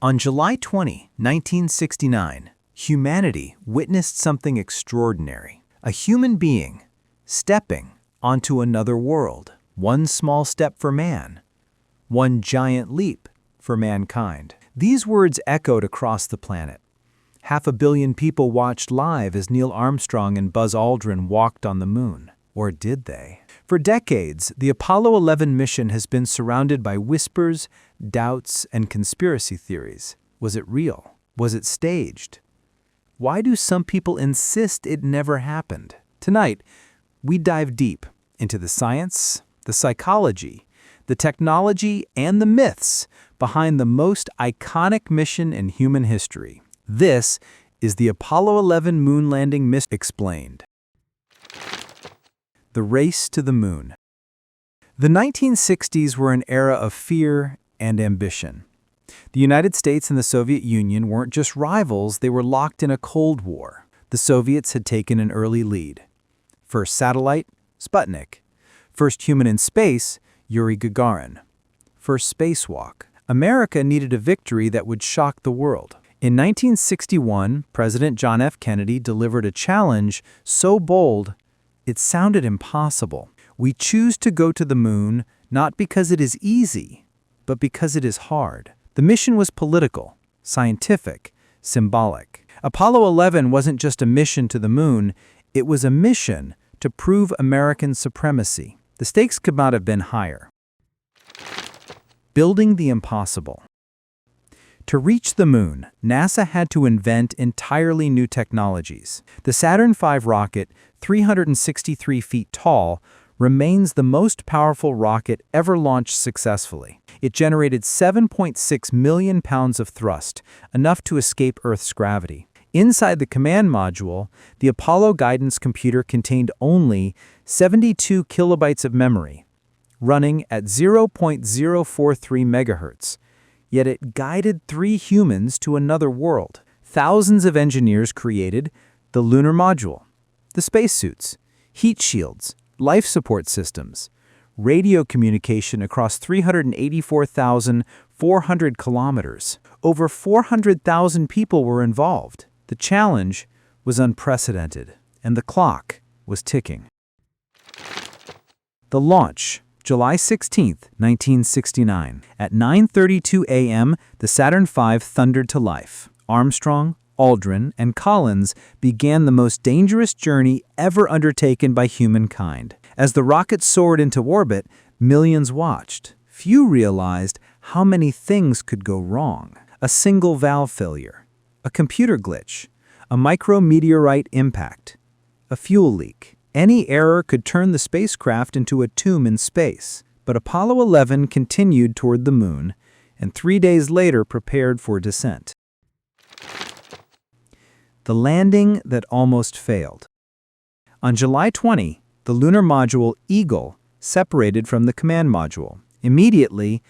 On July 20, 1969, humanity witnessed something extraordinary. A human being stepping onto another world. One small step for man, one giant leap for mankind. These words echoed across the planet. 500 million people watched live as Neil Armstrong and Buzz Aldrin walked on the moon. Or did they? For decades, the Apollo 11 mission has been surrounded by whispers, doubts, and conspiracy theories. Was it real? Was it staged? Why do some people insist it never happened? Tonight, we dive deep into the science, the psychology, the technology, and the myths behind the most iconic mission in human history. This is the Apollo 11 moon landing mystery explained. The race to the moon. The 1960s were an era of fear and ambition. The United States and the Soviet Union weren't just rivals, they were locked in a Cold War. The Soviets had taken an early lead. First satellite, Sputnik. First human in space, Yuri Gagarin. First spacewalk. America needed a victory that would shock the world. In 1961, President John F. Kennedy delivered a challenge so bold, it sounded impossible. We choose to go to the moon not because it is easy, but because it is hard. The mission was political, scientific, symbolic. Apollo 11 wasn't just a mission to the moon, it was a mission to prove American supremacy. The stakes could not have been higher. Building the impossible. To reach the moon, NASA had to invent entirely new technologies. The Saturn V rocket, 363 feet tall, remains the most powerful rocket ever launched successfully. It generated 7.6 million pounds of thrust, enough to escape Earth's gravity. Inside the command module, the Apollo guidance computer contained only 72 kilobytes of memory, running at 0.043 megahertz. Yet it guided 3 humans to another world. Thousands of engineers created the lunar module, the spacesuits, heat shields, life support systems, radio communication across 384,400 kilometers. Over 400,000 people were involved. The challenge was unprecedented, and the clock was ticking. The launch. July 16, 1969. At 9:32 a.m., the Saturn V thundered to life. Armstrong, Aldrin, and Collins began the most dangerous journey ever undertaken by humankind. As the rocket soared into orbit, millions watched. Few realized how many things could go wrong. A single valve failure, a computer glitch, a micrometeorite impact, a fuel leak. Any error could turn the spacecraft into a tomb in space. But Apollo 11 continued toward the moon, and 3 days later prepared for descent. The landing that almost failed. On July 20, the lunar module Eagle separated from the command module. Immediately,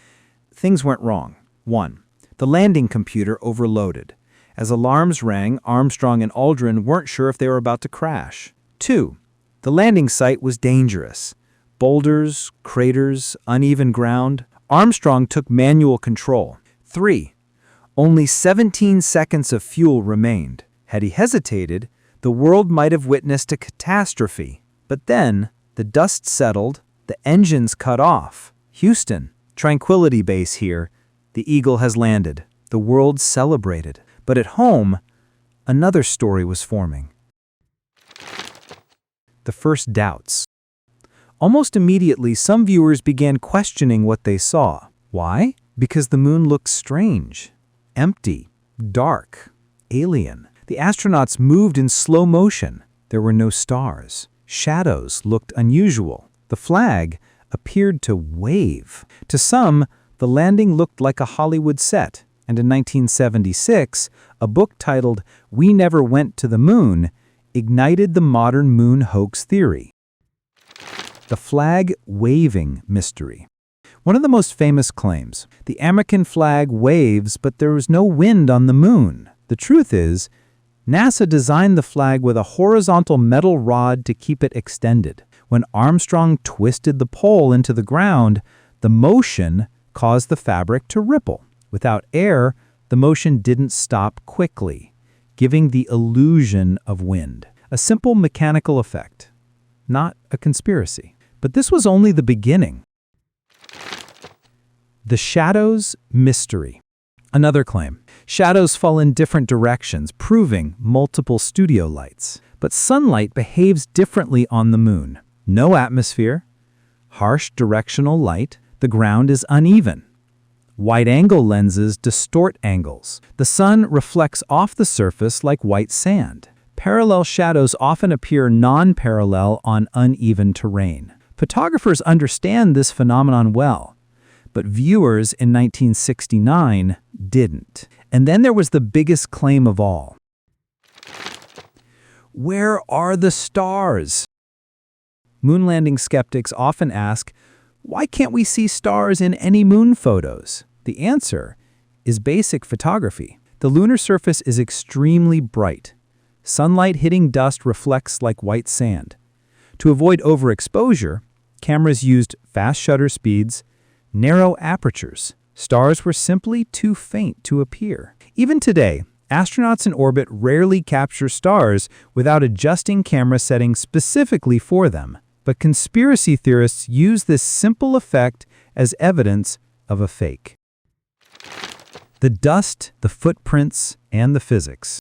things went wrong. 1. The landing computer overloaded. As alarms rang, Armstrong and Aldrin weren't sure if they were about to crash. 2. The landing site was dangerous. Boulders, craters, uneven ground. Armstrong took manual control. 3. Only 17 seconds of fuel remained. Had he hesitated, the world might have witnessed a catastrophe. But then, the dust settled, the engines cut off. Houston, Tranquility Base here. The Eagle has landed. The world celebrated. But at home, another story was forming. The first doubts. Almost immediately, some viewers began questioning what they saw. Why? Because the moon looked strange, empty, dark, alien. The astronauts moved in slow motion. There were no stars. Shadows looked unusual. The flag appeared to wave. To some, the landing looked like a Hollywood set. And in 1976, a book titled "We Never Went to the Moon" ignited the modern moon hoax theory. The flag waving mystery. One of the most famous claims, the American flag waves, but there was no wind on the moon. The truth is, NASA designed the flag with a horizontal metal rod to keep it extended. When Armstrong twisted the pole into the ground, the motion caused the fabric to ripple. Without air, the motion didn't stop quickly, giving the illusion of wind. A simple mechanical effect, not a conspiracy. But this was only the beginning. The shadows mystery. Another claim. Shadows fall in different directions, proving multiple studio lights. But sunlight behaves differently on the moon. No atmosphere, harsh directional light, the ground is uneven. Wide-angle lenses distort angles. The sun reflects off the surface like white sand. Parallel shadows often appear non-parallel on uneven terrain. Photographers understand this phenomenon well, but viewers in 1969 didn't. And then there was the biggest claim of all. Where are the stars? Moon landing skeptics often ask, why can't we see stars in any moon photos? The answer is basic photography. The lunar surface is extremely bright. Sunlight hitting dust reflects like white sand. To avoid overexposure, cameras used fast shutter speeds, narrow apertures. Stars were simply too faint to appear. Even today, astronauts in orbit rarely capture stars without adjusting camera settings specifically for them. But conspiracy theorists use this simple effect as evidence of a fake. The dust, the footprints, and the physics.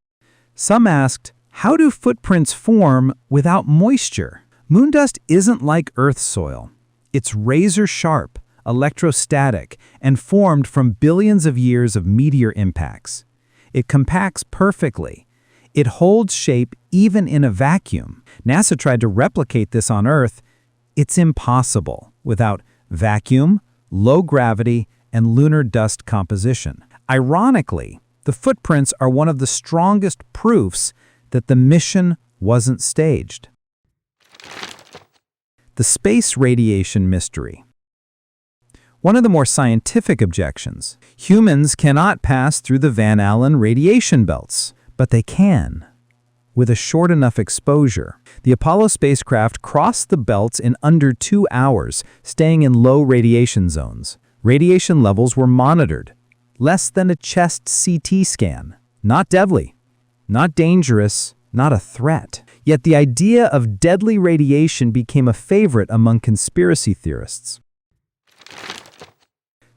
Some asked, how do footprints form without moisture? Moon dust isn't like Earth soil. It's razor-sharp, electrostatic, and formed from billions of years of meteor impacts. It compacts perfectly. It holds shape even in a vacuum. NASA tried to replicate this on Earth. It's impossible without vacuum, low gravity, and lunar dust composition. Ironically, the footprints are one of the strongest proofs that the mission wasn't staged. The space radiation mystery. One of the more scientific objections. Humans cannot pass through the Van Allen radiation belts, but they can, with a short enough exposure. The Apollo spacecraft crossed the belts in under 2 hours, staying in low radiation zones. Radiation levels were monitored, less than a chest CT scan. Not deadly, not dangerous, not a threat. Yet the idea of deadly radiation became a favorite among conspiracy theorists.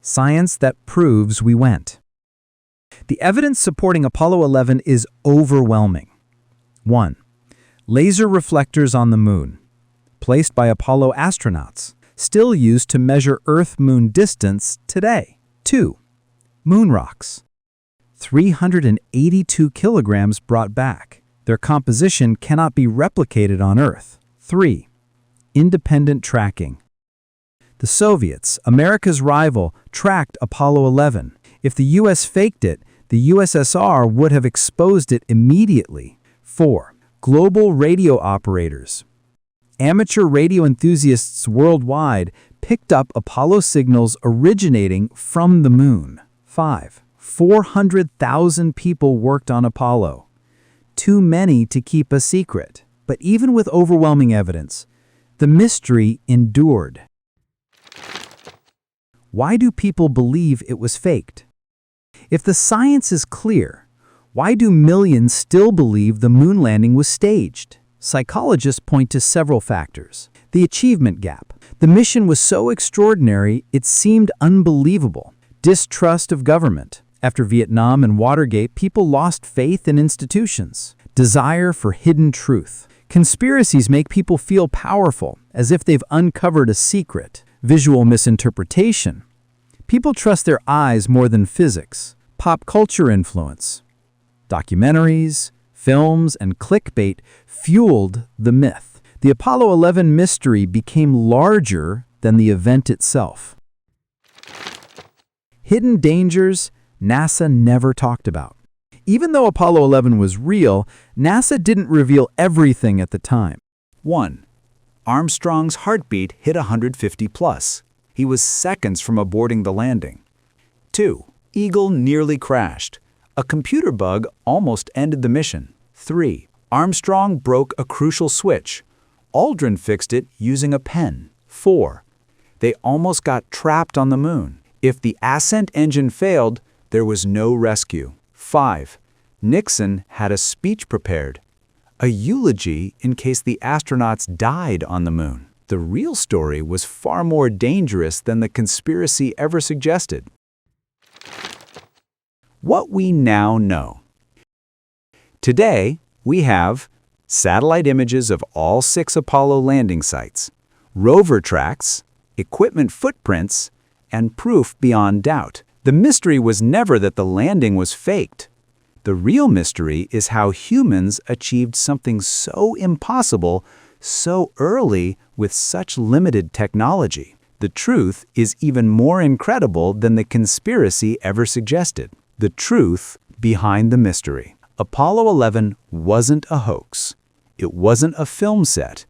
Science that proves we went. The evidence supporting Apollo 11 is overwhelming. 1. Laser reflectors on the moon, placed by Apollo astronauts, still used to measure Earth-Moon distance today. 2. Moon rocks, 382 kilograms brought back. Their composition cannot be replicated on Earth. 3. Independent tracking. The Soviets, America's rival, tracked Apollo 11. If the U.S. faked it, the USSR would have exposed it immediately. 4. Global radio operators. Amateur radio enthusiasts worldwide picked up Apollo signals originating from the moon. 5. 400,000 people worked on Apollo. Too many to keep a secret. But even with overwhelming evidence, the mystery endured. Why do people believe it was faked? If the science is clear, why do millions still believe the moon landing was staged? Psychologists point to several factors. The achievement gap. The mission was so extraordinary, it seemed unbelievable. Distrust of government. After Vietnam and Watergate, people lost faith in institutions. Desire for hidden truth. Conspiracies make people feel powerful, as if they've uncovered a secret. Visual misinterpretation. People trust their eyes more than physics. Pop culture influence. Documentaries, films, and clickbait fueled the myth. The Apollo 11 mystery became larger than the event itself. Hidden dangers NASA never talked about. Even though Apollo 11 was real, NASA didn't reveal everything at the time. 1. Armstrong's heartbeat hit 150 plus. He was seconds from aborting the landing. 2. Eagle nearly crashed. A computer bug almost ended the mission. 3. Armstrong broke a crucial switch. Aldrin fixed it using a pen. 4. They almost got trapped on the moon. If the ascent engine failed, There was no rescue. 5. Nixon had a speech prepared, a eulogy in case the astronauts died on the moon. The real story was far more dangerous than the conspiracy ever suggested. What we now know. Today, we have satellite images of all 6 Apollo landing sites, rover tracks, equipment footprints, and proof beyond doubt. The mystery was never that the landing was faked. The real mystery is how humans achieved something so impossible so early with such limited technology. The truth is even more incredible than the conspiracy ever suggested. The truth behind the mystery. Apollo 11 wasn't a hoax. It wasn't a film set.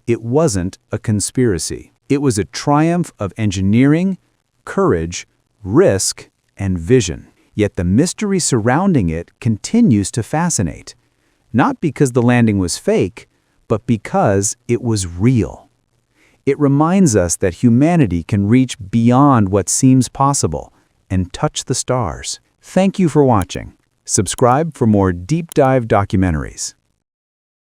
It wasn't a conspiracy. It was a triumph of engineering, courage, risk, and vision. Yet the mystery surrounding it continues to fascinate. Not because the landing was fake, but because it was real. It reminds us that humanity can reach beyond what seems possible and touch the stars. Thank you for watching. Subscribe for more deep dive documentaries.